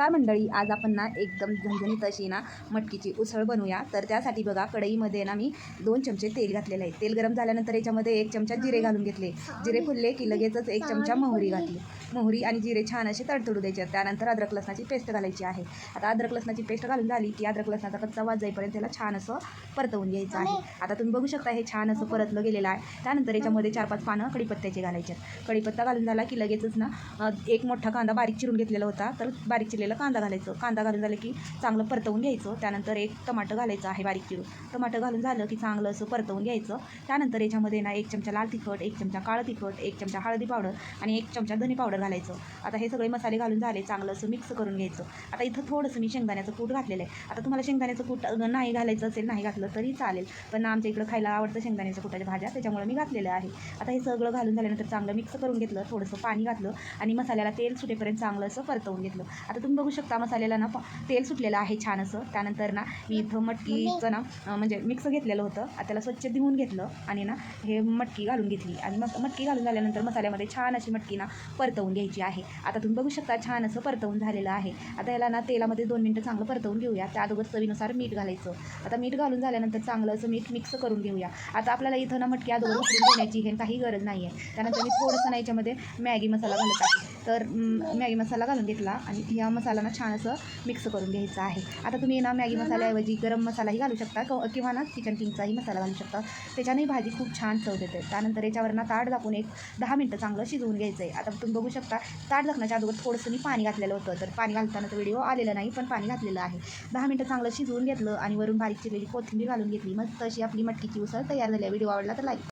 नमस्कार मंडळी, आज आपण ना एकदम झणझणीत अशी ना मटकीची उसळ बनवूया. तर त्यासाठी बघा कढईमध्ये ना मी 2 चमचे तेल घातलेलं आहे. तेल गरम झाल्यानंतर याच्यामध्ये 1 चमचा जिरे घालून घेतले. जिरे फुलले की लगेचच 1 चमचा मोहरी घातली. मोहरी आणि जिरे छान असे तडतडू द्यायचे. त्यानंतर अद्रक लसणाची पेस्ट घालायची आहे. आता अद्रक लसणाची पेस्ट घालून झाली की अद्रक लसणाचा कच्चा वास जाईपर्यंत त्याला छान असं परतवून घ्यायचं आहे. आता तुम्ही बघू शकता हे छान असं परतलं गेलेलं आहे. त्यानंतर याच्यामध्ये 4-5 पानं कढीपत्त्याचे घालायचे. कढीपत्ता घालून झाला की लगेचच ना एक मोठा कांदा बारीक चिरून घेतलेला होता, तर बारीक चिरलेला कांदा घालायचं. कांदा घालून झालं की चांगलं परतवून घ्यायचं. त्यानंतर एक टमाटर घालायचं आहे बारीक चिरून. टमाटर घालून झालं की चांगलं असं परतवून घ्यायचं. त्यानंतर याच्यामध्ये ना 1 चमचा लाल तिखट, 1 चमचा काळं तिखट, 1 चमचा हळदी पावडर आणि 1 चमचा धने पावडर घालायचं. आता हे सगळे मसाले घालून झाले, चांगलं असं मिक्स करून घ्यायचं. आता इथं थोडंसं मी शेंगदाण्याचं कूट घातलेलं आहे. आता तुम्हाला शेंगदाण्याचं कूट नाही घालायचं असेल, नाही घातलं तरी चालेल, पण आमच्या इकडं खायला आवडतं शेंगदाण्याच्या कुटाच्या भाज्या, त्याच्यामुळे मी घातलेलं आहे. आता हे सगळं घालून झाल्यानंतर चांगलं मिक्स करून घेतलं. थोडंसं पाणी घातलं आणि मसाल्याला तेल सुटेपर्यंत चांगलं असं परतवून घेतलं. आता तुम्ही बघू शकता मसाल्याला ना तेल सुटलेलं आहे छान असं. त्यानंतर ना मी इथं मटकीचं ना म्हणजे मिक्स घेतलेलं होतं. त्याला स्वच्छ धुवून घेतलं आणि ना हे मटकी घालून घेतली आणि मग मटकी घालून झाल्यानंतर मसाल्यामध्ये छान अशी मटकी ना परतवून घ्यायची आहे. आता तुम्ही बघू शकता छान असं परतवून झालेलं आहे. आता याला ना तेलामध्ये 2 मिनिटं चांगलं परतवून घेऊया. त्या अगोदर चवीनुसार मीठ घालायचं. आता मीठ घालून झाल्यानंतर चांगलं असं मीठ मिक्स करून घेऊया. आता आपल्याला इथं ना मटकी अगोदर उकळून घेण्याची हे काही गरज नाही आहे. त्यानंतर मी थोडंसं ना याच्यामध्ये मॅगी मसाला घालत आहे. तर मॅगी मसाला घालून घेतला आणि ह्या मसाला ना छान असं मिक्स करून घ्यायचं आहे. आता तुम्ही ना मॅगी मसाल्याऐवजी गरम मसालाही घालू शकता किंवा ना किचन किंगचाही मसाला घालू शकता. त्याच्याने भाजी खूप छान चव देते. त्यानंतर याच्यावर ना ताट झाकून एक 10 मिनिटं चांगलं शिजवून घ्यायचं आहे. आता तुम्ही बघू शकता ताट झाकण्याच्या अगोदर थोडंसं मी पाणी घातलेलं होतं, तर पाणी घालतानाचा व्हिडिओ आलेला नाही, पण पाणी घातलेलं आहे. 10 मिनिटं चांगलं शिजवून घेतलं आणि वरून बारीक चिरलेली कोथिंबीर घालून घेतली. मस्त अशी आपली मटकीची उसळ तयार झाली. व्हिडिओ आवडला तर लाईक